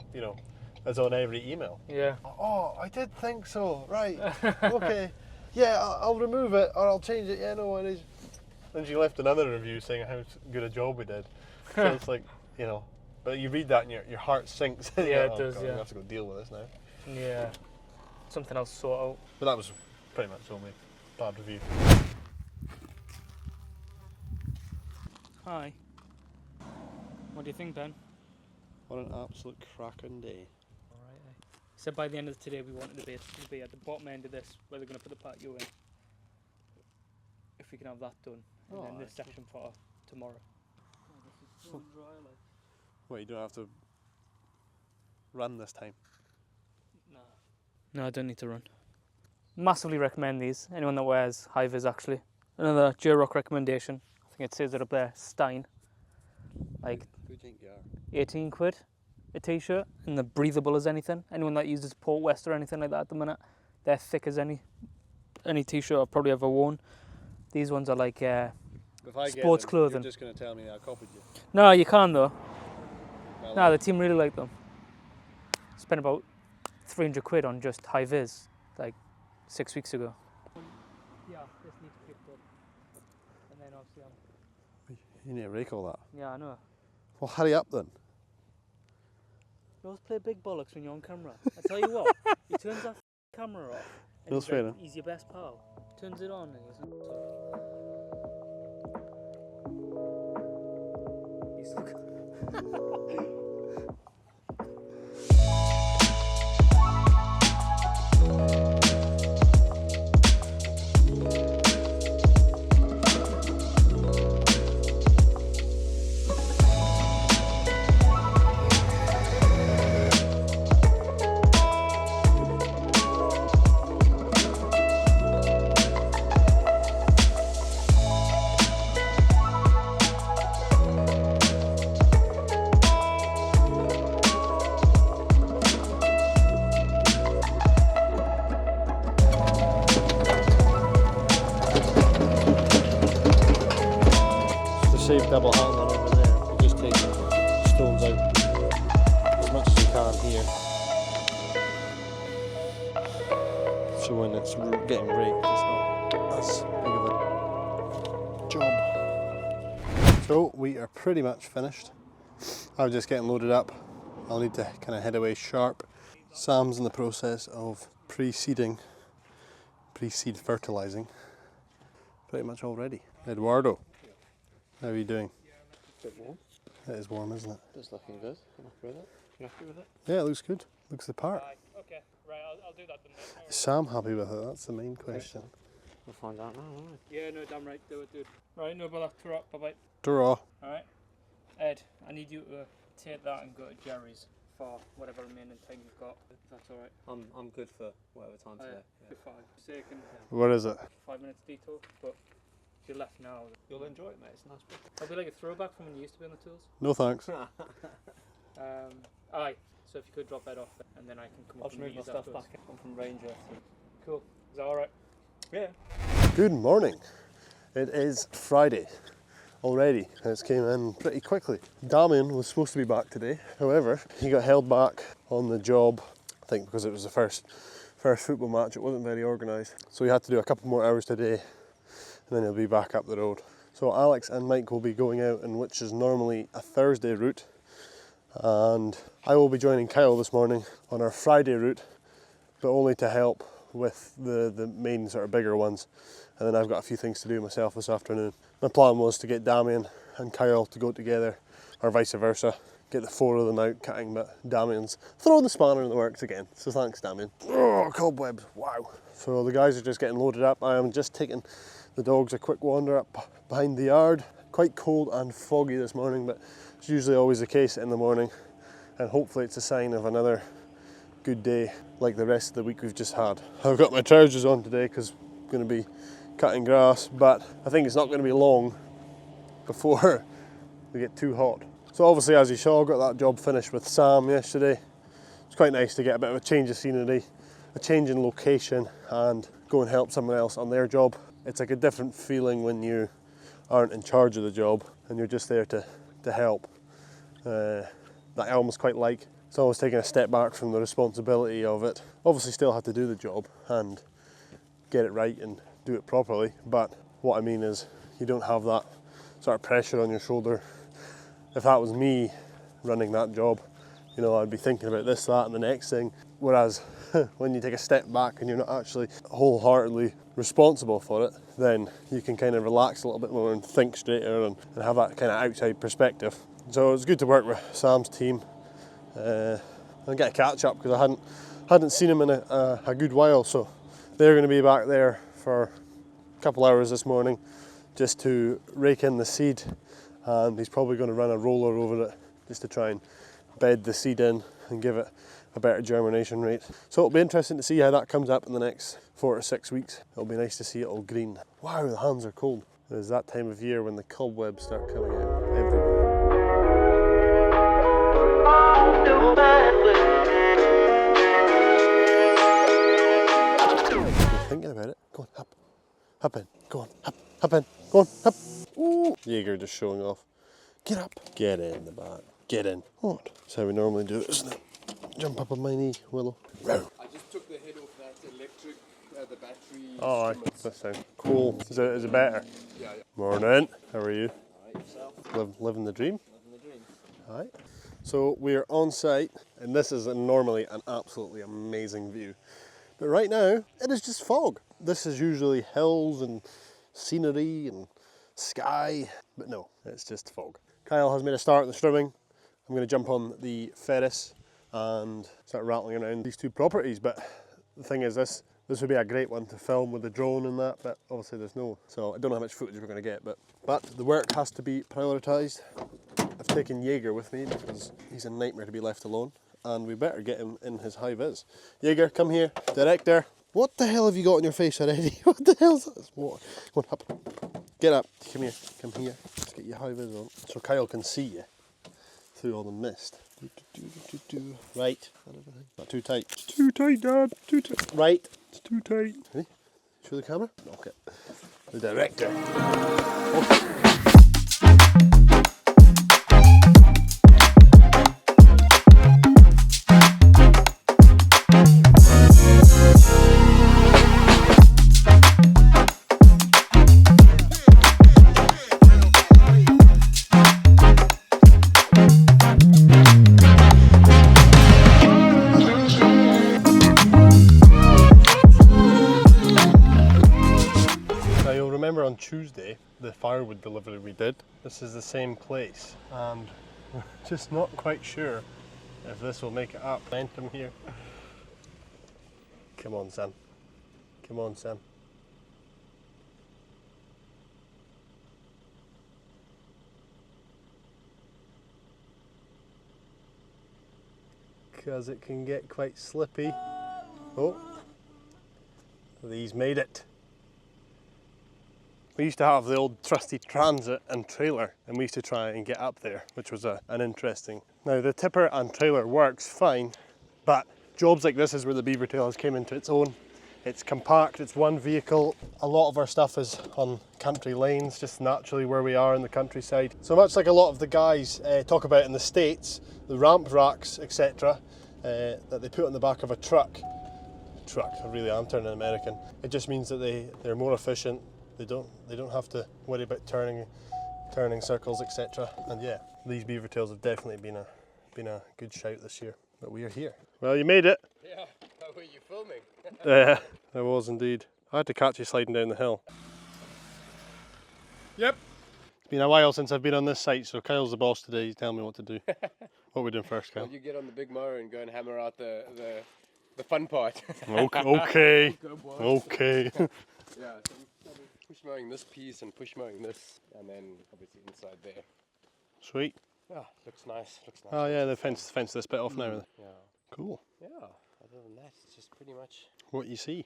is on every email. Yeah. Oh, I did think so. Right. Okay. Yeah, I'll remove it or I'll change it. Yeah, no worries. And she left another review saying how good a job we did. So it's like, but you read that and your heart sinks. Yeah, it does. God, I have to go deal with this now. Yeah. Something else to sort out. But that was pretty much only bad review. Hi. What do you think, Ben? What an absolute cracking day. Alright. So by the end of today, we wanted to be at the bottom end of this, where they're going to put the patio in. If we can have that done, and then this section for tomorrow. This is so dry, like. Well, you don't have to run this time. No, I don't need to run. Massively recommend these. Anyone that wears high-vis, actually. Another Jayrock recommendation. I think it says it up there. Stein. Like, Who do you think you are? 18 quid a t-shirt, and they're breathable as anything. Anyone that uses Port West or anything like that at the minute, they're thick as any t-shirt I've probably ever worn. These ones are like If I sports get them, clothing. You're just going to tell me that I copied you. No, you can though. Well, No, the team really like them. Spent about 300 quid on just high-vis, like 6 weeks ago. Yeah, this needs picked up. And then obviously you need to rake all that. yeah, I know. Well, hurry up then. You always play big bollocks when you're on camera. I tell you what, he turns that camera off. And That's he's, fair like, enough. he's your best pal. Turns it on and he's Save double handling over there. You just take stones out as much as you can here. So when it's getting raked, it's not as big of a job. So we are pretty much finished. I'm just getting loaded up. I'll need to kind of head away sharp. Sam's in the process of pre-seed fertilizing. Pretty much already. Eduardo. How are you doing? A bit warm. It is warm, isn't it? It's looking good. I'm happy with it. You happy with it? Yeah, it looks good. Looks the part. okay, right, I'll do that then. Is Sam happy with it? That's the main question. We'll find out now, won't we? Yeah, no, damn right, do it, dude. Right, no bother, throw up, bye-bye. Draw. Alright, Ed, I need you to take that and go to Jerry's for whatever remaining time you've got. That's alright. I'm good for whatever time today. Before sake and What is it? 5 minutes detour, but if you're left now, You'll enjoy it, mate. It's a nice bit. it'll be like a throwback from when you used to be on the tools. No thanks. Aye, so if you could drop that off, and then I can come I'll up just and move meet my you stuff afterwards. back. I'm from Ranger. Cool, is that alright? Yeah. Good morning. It is Friday already, and it's came in pretty quickly. Damien was supposed to be back today. However, he got held back on the job, I think because it was the first football match. It wasn't very organised. So he had to do a couple more hours today, and then he'll be back up the road. So Alex and Mike will be going out in which is normally a Thursday route, and I will be joining Kyle this morning on our Friday route, but only to help with the main sort of bigger ones. And then I've got a few things to do myself this afternoon. My plan was to get Damien and Kyle to go together, or vice versa. Get the four of them out cutting, but Damien's throwing the spanner in the works again. So thanks, Damien. Oh, cobwebs, wow. So the guys are just getting loaded up. I am just taking the dogs a quick wander up behind the yard. Quite cold and foggy this morning, but it's usually always the case in the morning. And hopefully it's a sign of another good day like the rest of the week we've just had. I've got my trousers on today because I'm going to be cutting grass, but I think it's not going to be long before we get too hot. So obviously, as you saw, I got that job finished with Sam yesterday. It's quite nice to get a bit of a change of scenery, a change in location, and go and help someone else on their job. It's like a different feeling when you aren't in charge of the job and you're just there to help. That I almost quite like. It's always taking a step back from the responsibility of it. Obviously still have to do the job and get it right and do it properly, but what I mean is you don't have that sort of pressure on your shoulder. If that was me running that job, you know, I'd be thinking about this, that and the next thing. Whereas when you take a step back and you're not actually wholeheartedly responsible for it, then you can kind of relax a little bit more and think straighter and have that kind of outside perspective. So it's good to work with Sam's team and get a catch up because I hadn't seen him in a good while. So they're going to be back there for a couple hours this morning just to rake in the seed, and he's probably going to run a roller over it just to try and bed the seed in and give it a better germination rate. So it'll be interesting to see how that comes up in the next 4 to 6 weeks. It'll be nice to see it all green. Wow, the hands are cold. It's that time of year when the cobwebs start coming out everywhere. Thinking about it. Go on, hop in. Go on, hop in. Go on, hop. Ooh, Jaeger just showing off. Get up. Get in the back. Get in. What? That's how we normally do it, isn't it? Jump up on my knee, Willow. I just took the head off that electric, the battery. Oh, aye. That sounds cool. Is it better? Yeah. Morning. How are you? Alright, yourself? Living the dream? Living the dream. Aye. So we're on site, and this is normally an absolutely amazing view. But right now, it is just fog. This is usually hills and scenery and sky, but no, it's just fog. Kyle has made a start on the strimming. I'm going to jump on the Ferris and start rattling around these two properties, but the thing is this would be a great one to film with the drone and that, but obviously there's no, so I don't know how much footage we're going to get, but the work has to be prioritised. I've taken Jaeger with me because he's a nightmare to be left alone, and we better get him in his high vis. Jaeger, come here. Director, what the hell have you got on your face already? What the hell's this? What? Come on, up. Get up. Come here. Come here. Let's get your high vis on so Kyle can see you through all the mist. Right. Not too tight. It's too tight, Dad. Too tight. Right. It's too tight. Ready? Show the camera. Knock it. The director. Oh. On Tuesday, the firewood delivery we did, this is the same place, and we're just not quite sure if this will make it up. Momentum here. Come on, Sam. Come on, Sam. Because it can get quite slippy. Oh, these made it. We used to have the old trusty transit and trailer, and we used to try and get up there, which was an interesting. Now the tipper and trailer works fine, but jobs like this is where the beaver tail has came into its own. It's compact, it's one vehicle. A lot of our stuff is on country lanes, just naturally where we are in the countryside. So much like a lot of the guys talk about in the States, the ramp racks, etc., that they put on the back of a truck. I really am turning American. It just means that they're more efficient. They don't have to worry about turning circles, etc. And yeah, these beaver tails have definitely been a good shout this year. But we are here. Well, you made it. Yeah, how were you filming? Yeah, I was indeed. I had to catch you sliding down the hill. Yep. It's been a while since I've been on this site, so Kyle's the boss today. He's telling me what to do. What are we doing first, Kyle? Well, you get on the big mower and go and hammer out the fun part. Okay. Okay. Yeah. So push mowing this piece and push mowing this, and then obviously inside there. Sweet. Yeah, looks nice. Oh yeah, they fenced this bit off now. Yeah. Cool. Yeah. Other than that, it's just pretty much what you see.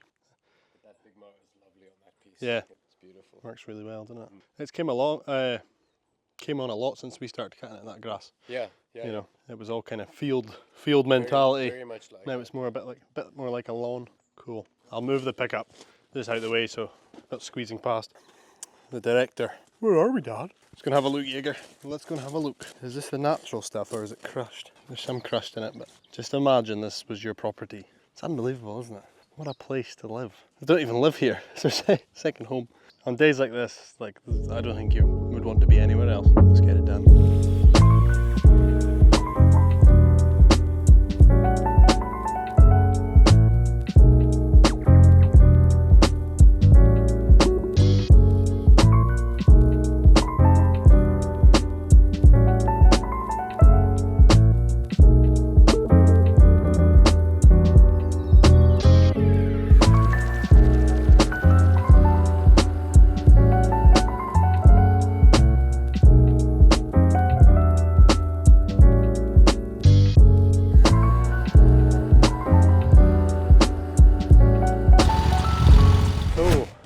But that big mower is lovely on that piece. Yeah. It's beautiful. Works really well, doesn't it? It's came on a lot since we started cutting it, that grass. Yeah. You know, it was all kind of field mentality. Very much like. Now it's more a bit more like a lawn. Cool. I'll move the pickup this out of the way so not squeezing past the director. Where are we, Dad? Let's go and have a look, Jaeger. Let's go and have a look. Is this the natural stuff or is it crushed? There's some crushed in it, but just imagine this was your property. It's unbelievable, isn't it? What a place to live. I don't even live here. It's our second home. On days like this, I don't think you would want to be anywhere else. Let's get it done.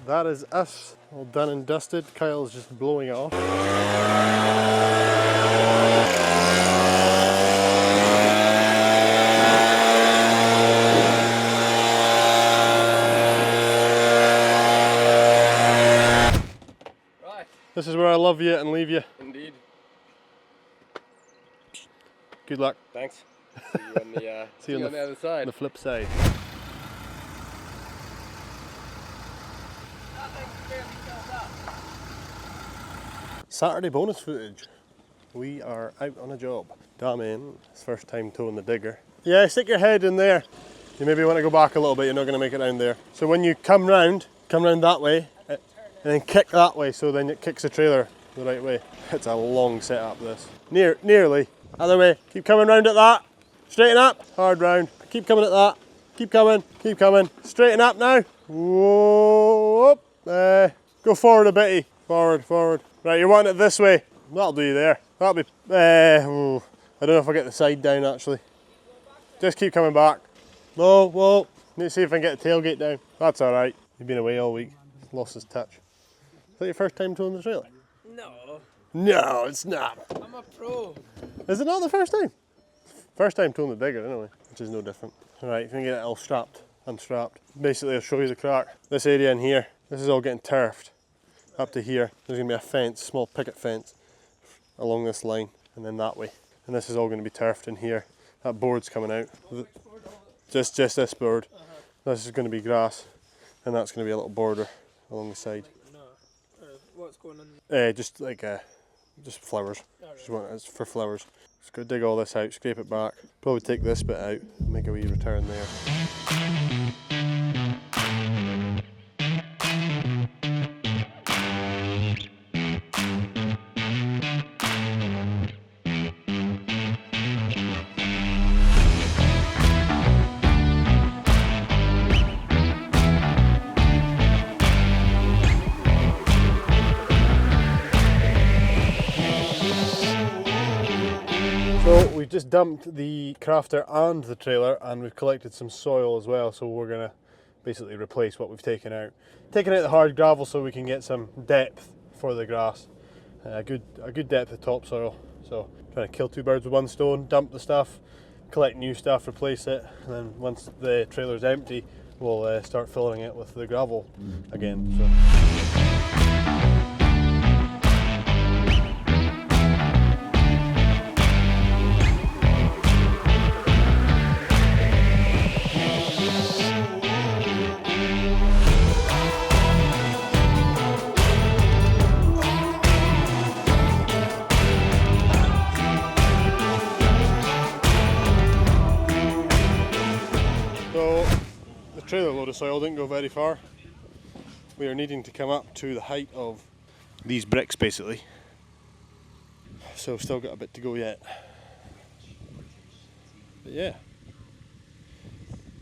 that is us, all done and dusted. Kyle's just blowing it off. Right. This is where I love you and leave you. Indeed. Good luck. Thanks. See you on the, See you on the other side. On the flip side. Saturday bonus footage. We are out on a job. Damn in, it's first time towing the digger. Yeah, stick your head in there. You maybe want to go back a little bit, you're not going to make it round there. So when you come round that way, and then kick that way, so then it kicks the trailer the right way. It's a long setup this. Nearly. Other way, keep coming round at that. Straighten up, hard round. Keep coming at that. Keep coming. Straighten up now. Whoa, go forward a bitty. Forward. Right, you're wanting it this way. That'll do you there. That'll be, I don't know if I get the side down actually. Just keep coming back. Whoa. Need to see if I can get the tailgate down. That's alright. You've been away all week. Lost his touch. Is that your first time towing the trailer? No, it's not. I'm a pro. Is it not the first time? First time towing the digger anyway, which is no different. Alright, if you can get it all unstrapped. Basically I'll show you the crack. This area in here, this is all getting turfed. Up to here, there's going to be a fence, small picket fence along this line and then that way. And this is all going to be turfed in here. That board's coming out. Just this board. This is going to be grass and that's going to be a little border along the side. What's going on? Just like just flowers. It's for flowers. Just go dig all this out, scrape it back. Probably take this bit out, make a wee return there. So we've just dumped the crafter and the trailer and we've collected some soil as well, so we're going to basically replace what we've taken out. Taking out the hard gravel so we can get some depth for the grass. A good depth of topsoil. So trying to kill two birds with one stone, dump the stuff, collect new stuff, replace it, and then once the trailer's empty we'll start filling it with the gravel again. So. Trailer load of soil didn't go very far. We are needing to come up to the height of these bricks basically. So still got a bit to go yet. But yeah.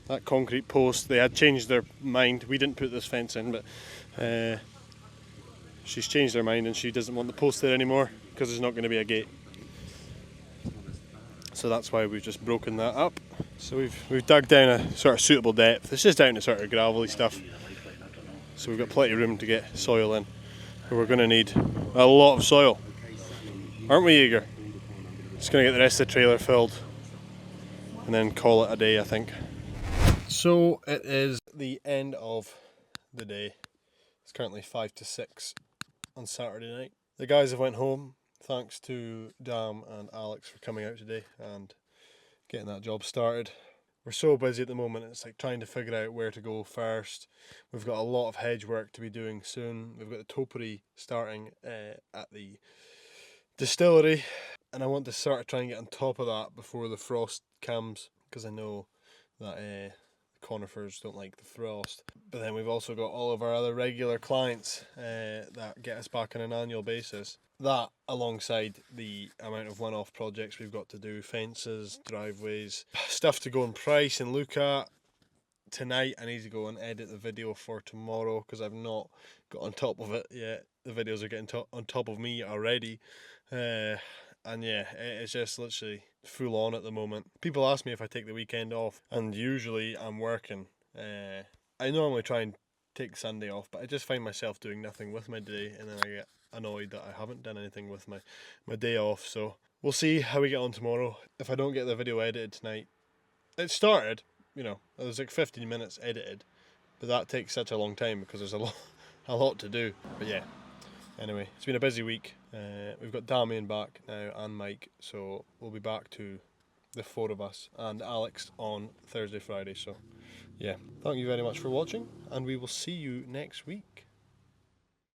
That concrete post, they had changed their mind. We didn't put this fence in, but she's changed her mind and she doesn't want the post there anymore because there's not going to be a gate. So that's why we've just broken that up. So we've dug down a sort of suitable depth. It's just down to sort of gravelly stuff. So we've got plenty of room to get soil in. But we're going to need a lot of soil. Aren't we, Eager? Just going to get the rest of the trailer filled and then call it a day, I think. So it is the end of the day. It's currently 5 to 6 on Saturday night. The guys have went home. Thanks to Dam and Alex for coming out today and getting that job started. We're so busy at the moment, it's like trying to figure out where to go first. We've got a lot of hedge work to be doing soon. We've got the topiary starting at the distillery and I want to sort of try and get on top of that before the frost comes because I know that conifers don't like the frost. But then we've also got all of our other regular clients that get us back on an annual basis. That alongside the amount of one-off projects we've got to do, fences, driveways, stuff to go and price and look at. Tonight I need to go and edit the video for tomorrow because I've not got on top of it yet. The videos are getting on top of me already. And yeah, it's just literally full on at the moment. People ask me if I take the weekend off and usually I'm working. I normally try and take Sunday off, but I just find myself doing nothing with my day, and then I get annoyed that I haven't done anything with my day off. So we'll see how we get on tomorrow. If I don't get the video edited tonight, it started, you know, it was like 15 minutes edited, but that takes such a long time because there's a lot to do. But yeah, anyway, it's been a busy week. We've got Damien back now and Mike, so we'll be back to the 4 of us and Alex on Thursday, Friday. So yeah, thank you very much for watching, and we will see you next week.